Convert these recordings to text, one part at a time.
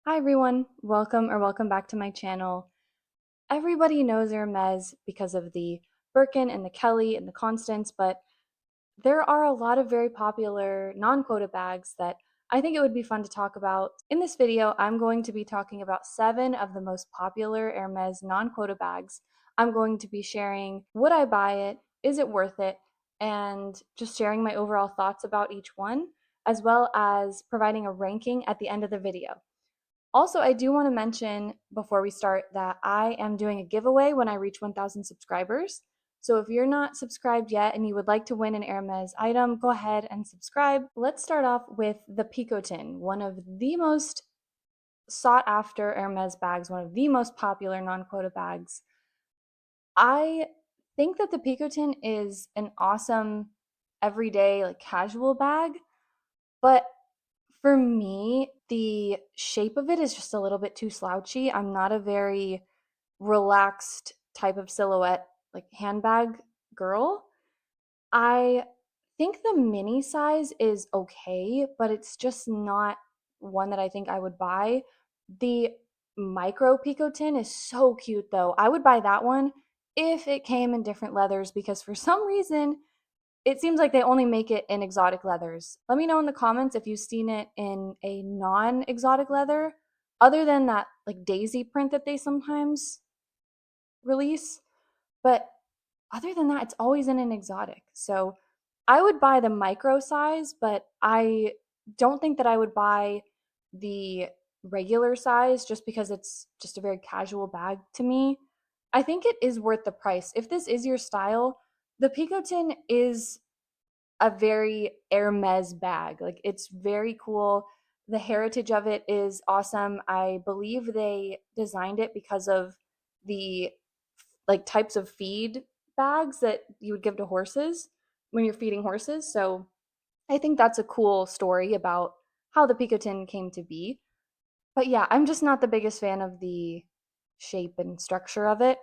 Hi everyone, welcome back to my channel. Everybody knows Hermès because of the Birkin and the Kelly and the Constance, but there are a lot of very popular non-quota bags that I think it would be fun to talk about. In this video, I'm going to be talking about 7 of the most popular Hermès non-quota bags. I'm going to be sharing would I buy it, is it worth it, and just sharing my overall thoughts about each one, as well as providing a ranking at the end of the video. Also, I do want to mention before we start that I am doing a giveaway when I reach 1,000 subscribers. So if you're not subscribed yet and you would like to win an Hermes item, go ahead and subscribe. Let's start off with the Picotin, one of the most sought after Hermes bags, one of the most popular non-quota bags. I think that the Picotin is an awesome everyday like casual bag, but for me, the shape of it is just a little bit too slouchy. I'm not a very relaxed type of silhouette, like handbag girl. I think the mini size is okay, but it's just not one that I think I would buy. The micro Picotin is so cute though. I would buy that one if it came in different leathers because for some reason it seems like they only make it in exotic leathers. Let me know in the comments if you've seen it in a non-exotic leather, other than that like daisy print that they sometimes release. But other than that, it's always in an exotic. So I would buy the micro size, but I don't think that I would buy the regular size just because it's just a very casual bag to me. I think it is worth the price. If this is your style, the Picotin is a very Hermes bag. Like it's very cool. The heritage of it is awesome. I believe they designed it because of the like types of feed bags that you would give to horses when you're feeding horses. So I think that's a cool story about how the Picotin came to be. But yeah, I'm just not the biggest fan of the shape and structure of it.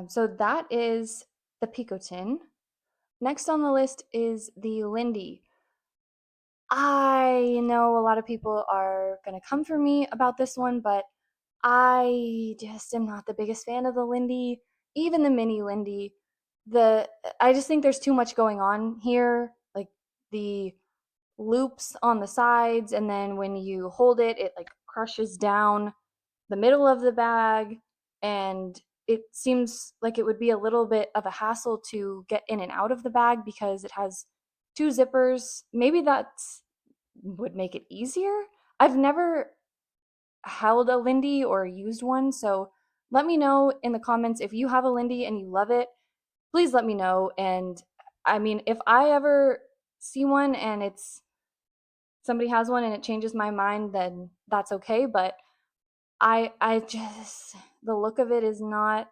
So that is the Picotin. Next on the list is the Lindy. I know a lot of people are going to come for me about this one, but I just am not the biggest fan of the Lindy, even the mini Lindy. The I just think there's too much going on here, like the loops on the sides, and then when you hold it, it like crushes down the middle of the bag, and it seems like it would be a little bit of a hassle to get in and out of the bag because it has two zippers. Maybe that's would make it easier. I've never held a Lindy or used one, so let me know in the comments if you have a Lindy and you love it. Please let me know. And I mean, if I ever see one and it's somebody has one and it changes my mind, then that's okay. But I just the look of it is not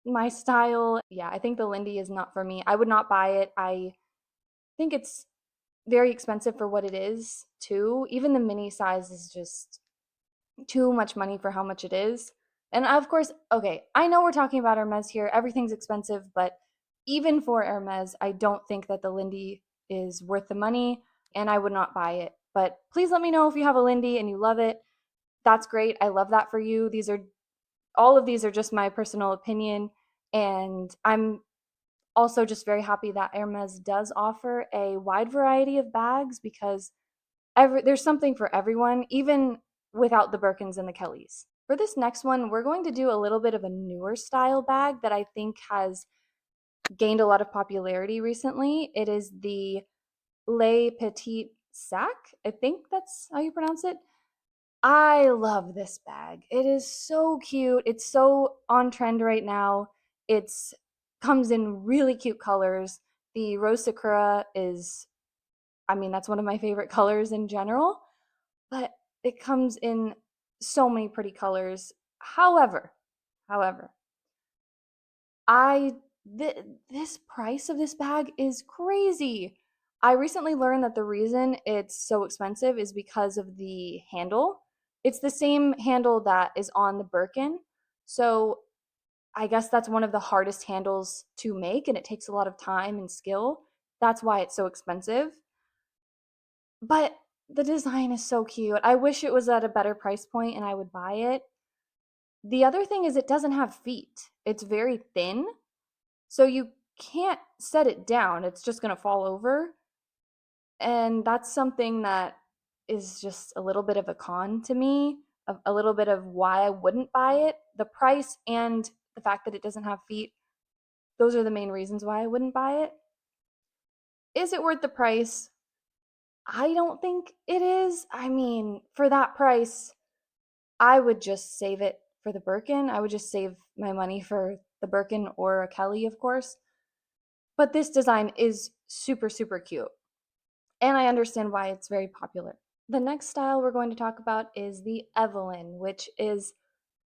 my style. Yeah, I think the Lindy is not for me. I would not buy it. I think it's very expensive for what it is, too. Even the mini size is just too much money for how much it is. And of course, okay, I know we're talking about Hermes here. Everything's expensive, but even for Hermes, I don't think that the Lindy is worth the money and I would not buy it. But please let me know if you have a Lindy and you love it. That's great. I love that for you. These are all of these are just my personal opinion, and I'm also just very happy that Hermes does offer a wide variety of bags because there's something for everyone, even without the Birkins and the Kellys. For this next one, we're going to do a little bit of a newer style bag that I think has gained a lot of popularity recently. It is the Le Petit Sac. I think that's how you pronounce it. I love this bag. It is so cute. It's so on trend right now. It's comes in really cute colors. The rose sakura is, I mean, that's one of my favorite colors in general, but it comes in so many pretty colors. However, I this price of this bag is crazy. I recently learned that the reason it's so expensive is because of the handle. It's the same handle that is on the Birkin. So I guess that's one of the hardest handles to make and it takes a lot of time and skill. That's why it's so expensive. But The design is so cute. I wish it was at a better price point and I would buy it. The other thing is it doesn't have feet. It's very thin, so you can't set it down. It's just going to fall over. And that's something that is just a little bit of a con to me, a little bit of why I wouldn't buy it. The price and the fact that it doesn't have feet, those are the main reasons why I wouldn't buy it. Is it worth the price? I don't think it is. I mean, for that price, I would just save it for the Birkin. I would just save my money for the Birkin or a Kelly, of course. But this design is super, super cute. And I understand why it's very popular. The next style we're going to talk about is the Evelyne, which is,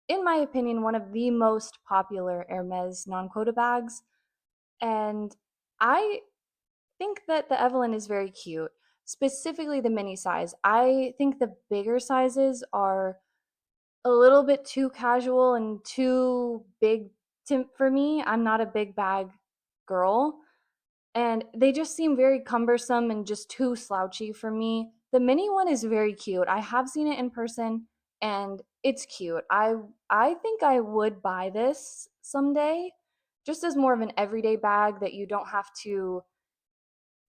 in my opinion, one of the most popular Hermès non-quota bags. And I think that the Evelyne is very cute, specifically the mini size. I think the bigger sizes are a little bit too casual and too big for me. I'm not a big bag girl, and they just seem very cumbersome and just too slouchy for me. The mini one is very cute. I have seen it in person and it's cute. I think I would buy this someday just as more of an everyday bag that you don't have to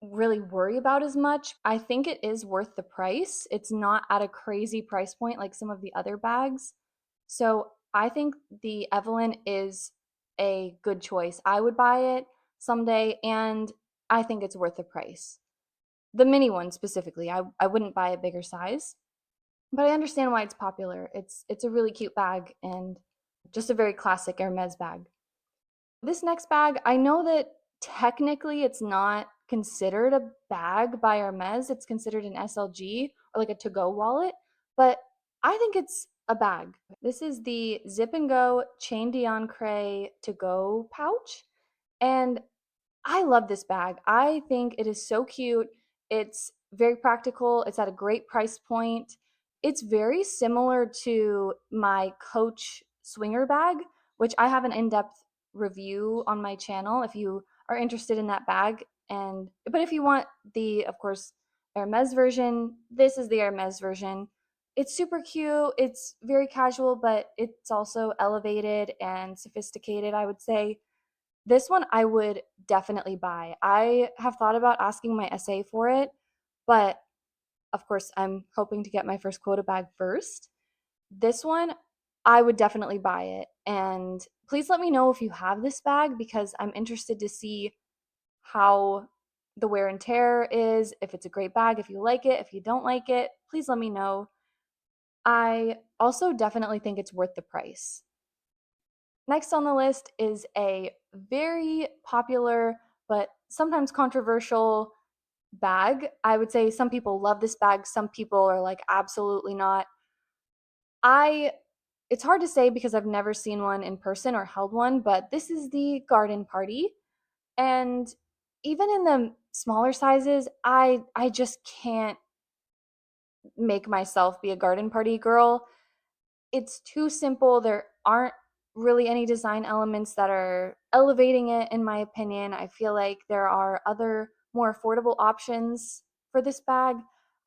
really worry about as much. I think it is worth the price. It's not at a crazy price point like some of the other bags. So I think the Evelyne is a good choice. I would buy it someday, and I think it's worth the price. The mini one specifically, I wouldn't buy a bigger size, but I understand why it's popular. It's a really cute bag and just a very classic Hermes bag. This next bag, I know that technically it's not considered a bag by Hermes. It's considered an SLG or like a to-go wallet, but I think it's a bag. This is the Zipengo Chain d'Ancre to-go pouch, and I love this bag. I think it is so cute. It's very practical. It's at a great price point. It's very similar to my Coach Swinger bag, which I have an in-depth review on my channel if you are interested in that bag. And but if you want the, of course, Hermes version, this is the Hermes version. It's super cute. It's very casual, but it's also elevated and sophisticated, I would say. This one I would definitely buy. I have thought about asking my SA for it, but of course, I'm hoping to get my first quota bag first. This one, I would definitely buy it. And please let me know if you have this bag because I'm interested to see how the wear and tear is, if it's a great bag, if you like it, if you don't like it, please let me know. I also definitely think it's worth the price. Next on the list is a very popular but sometimes controversial bag. I would say some people love this bag, some people are like absolutely not. I It's hard to say because I've never seen one in person or held one, but this is the garden party. And even in the smaller sizes, I just can't make myself be a garden party girl. It's too simple. There aren't really any design elements that are elevating it, in my opinion. I feel like there are other more affordable options for this bag.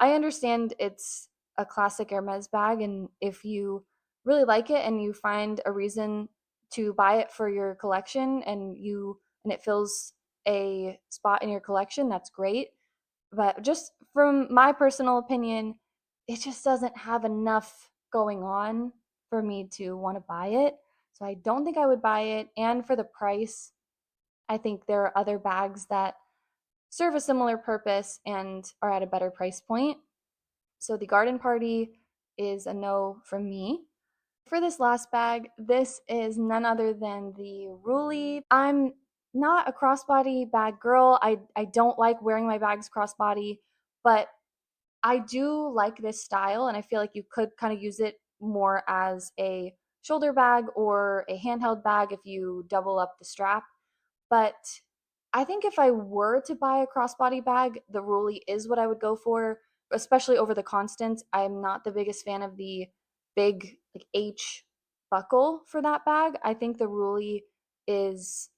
I understand it's a classic Hermes bag, and if you really like it and you find a reason to buy it for your collection and it fills a spot in your collection, that's great. But just from my personal opinion, it just doesn't have enough going on for me to want to buy it. So I don't think I would buy it. And for the price, I think there are other bags that serve a similar purpose and are at a better price point. So the garden party is a no from me. For this last bag, this is none other than the Roulis. I'm not a crossbody bag girl. I don't like wearing my bags crossbody, but I do like this style, and I feel like you could kind of use it more as a shoulder bag or a handheld bag if you double up the strap. But I think if I were to buy a crossbody bag, the Roulis is what I would go for, especially over the Constance. I'm not the biggest fan of the big like H buckle for that bag. I think the Roulis is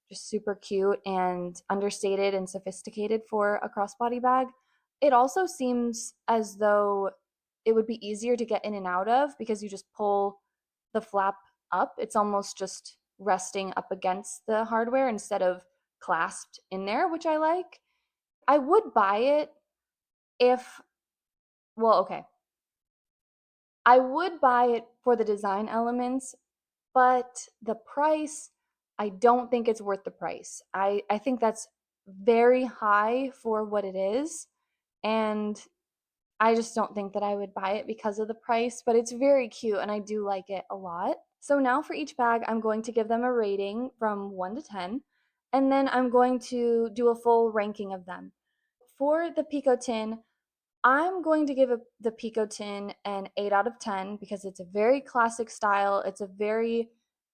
just super cute and understated and sophisticated for a crossbody bag. It also seems as though it would be easier to get in and out of because you just pull the flap up. It's almost just resting up against the hardware instead of clasped in there, which I like. I would buy it if, well, okay. I would buy it for the design elements, but the price, I don't think it's worth the price. I think that's very high for what it is. And I just don't think that I would buy it because of the price, but it's very cute and I do like it a lot. So now for each bag, I'm going to give them a rating from 1 to 10, and then I'm going to do a full ranking of them. For the Picotin, I'm going to give the Picotin an 8 out of 10 because it's a very classic style. It's a very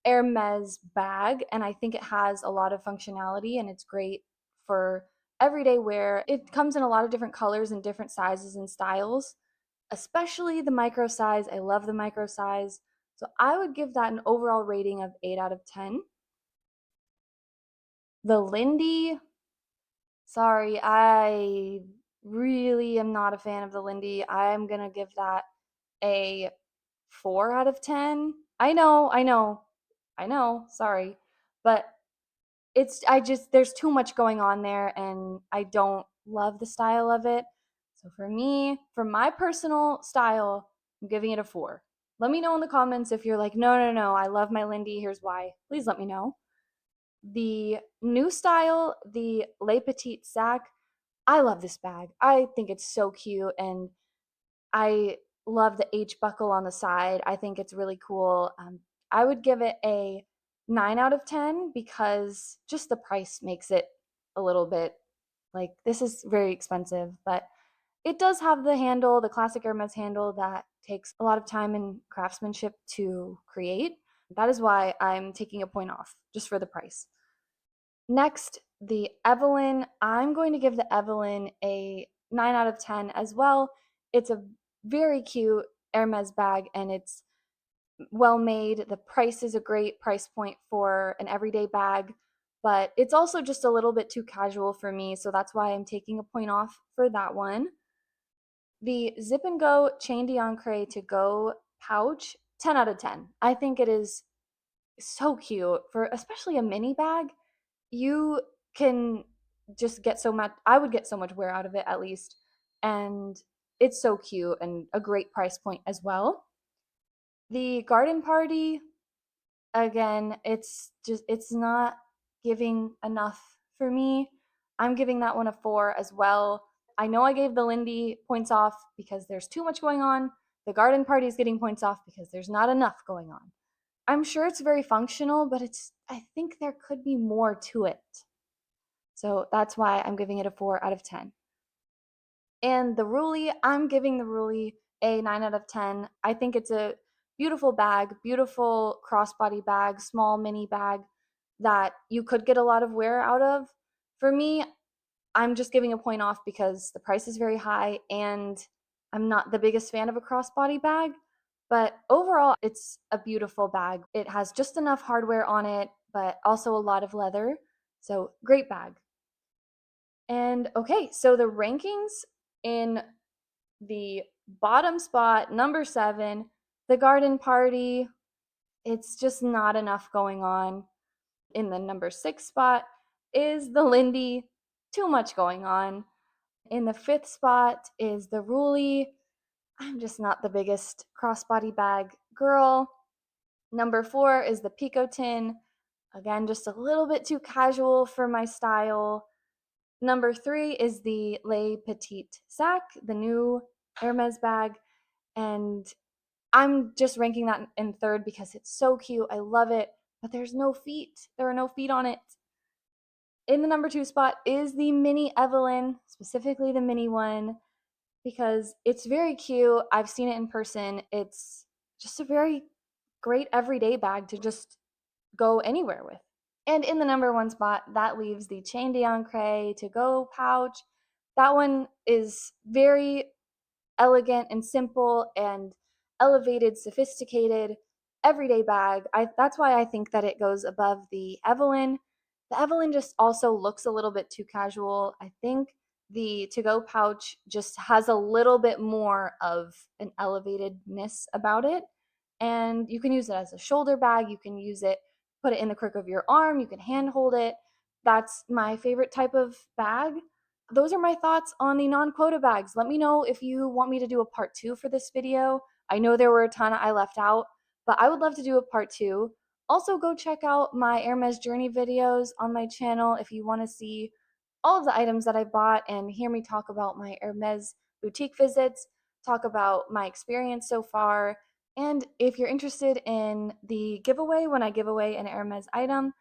Hermès bag, and I think it has a lot of functionality and it's great for everyday wear. It comes in a lot of different colors and different sizes and styles, especially the micro size. I love the micro size. So I would give that an overall rating of 8 out of 10. The Lindy, sorry, I really am not a fan of the Lindy. I'm going to give that a 4 out of 10. I know, sorry. But I just, there's too much going on there and I don't love the style of it. So for me, for my personal style, I'm giving it a 4. Let me know in the comments if you're like, no, no, no, I love my Lindy. Here's why. Please let me know. The new style, the Le Petit Sac, I love this bag. I think it's so cute and I love the H buckle on the side. I think it's really cool. I would give it a 9 out of 10 because just the price makes it a little bit like this is very expensive, but it does have the handle, the classic Hermes handle that takes a lot of time and craftsmanship to create. That is why I'm taking a point off just for the price. Next, the Evelyne. I'm going to give the Evelyne a 9 out of 10 as well. It's a very cute Hermes bag and it's well made. The price is a great price point for an everyday bag, but it's also just a little bit too casual for me, so that's why I'm taking a point off for that one. The Zipengo Chain to Go pouch, 10 out of 10. I think it is so cute for especially a mini bag. You can just get so much, I would get so much wear out of it at least. And it's so cute and a great price point as well. The garden party, again, it's not giving enough for me. I'm giving that one a 4 as well. I know I gave the Lindy points off because there's too much going on. The garden party is getting points off because there's not enough going on. I'm sure it's very functional, but I think there could be more to it. So that's why I'm giving it a 4 out of 10. And the Roulis, I'm giving the Roulis a 9 out of 10. I think it's a beautiful bag, beautiful crossbody bag, small mini bag that you could get a lot of wear out of. For me, I'm just giving a point off because the price is very high and I'm not the biggest fan of a crossbody bag. But overall, it's a beautiful bag. It has just enough hardware on it, but also a lot of leather. So, great bag. And okay, so the rankings in the bottom spot, number 7, the garden party, it's just not enough going on. In the number 6 spot is the Lindy, too much going on. In the 5th spot is the Roulis. I'm just not the biggest crossbody bag girl. Number 4 is the Picotin. Again, just a little bit too casual for my style. Number 3 is the Le Petit Sac, the new Hermes bag. And I'm just ranking that in 3rd because it's so cute. I love it, but there's no feet. There are no feet on it. In the number 2 spot is the mini Evelyne, specifically the mini one, because it's very cute. I've seen it in person. It's just a very great everyday bag to just go anywhere with. And in the number 1 spot, that leaves the Chain to Go pouch. That one is very elegant and simple and elevated, sophisticated, everyday bag. That's why I think that it goes above the Evelyne. The Evelyne just also looks a little bit too casual, I think. the to-go pouch just has a little bit more of an elevatedness about it. And you can use it as a shoulder bag. You can use it, put it in the crook of your arm. You can hand hold it. That's my favorite type of bag. Those are my thoughts on the non-quota bags. Let me know if you want me to do a part two for this video. I know there were a ton I left out, but I would love to do a part two. Also, go check out my Hermès journey videos on my channel if you want to see all of the items that I bought and hear me talk about my Hermès boutique visits, talk about my experience so far. And if you're interested in the giveaway, when I give away an Hermès item,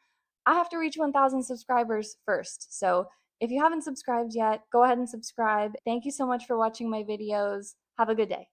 I have to reach 1,000 subscribers first. So if you haven't subscribed yet, go ahead and subscribe. Thank you so much for watching my videos. Have a good day.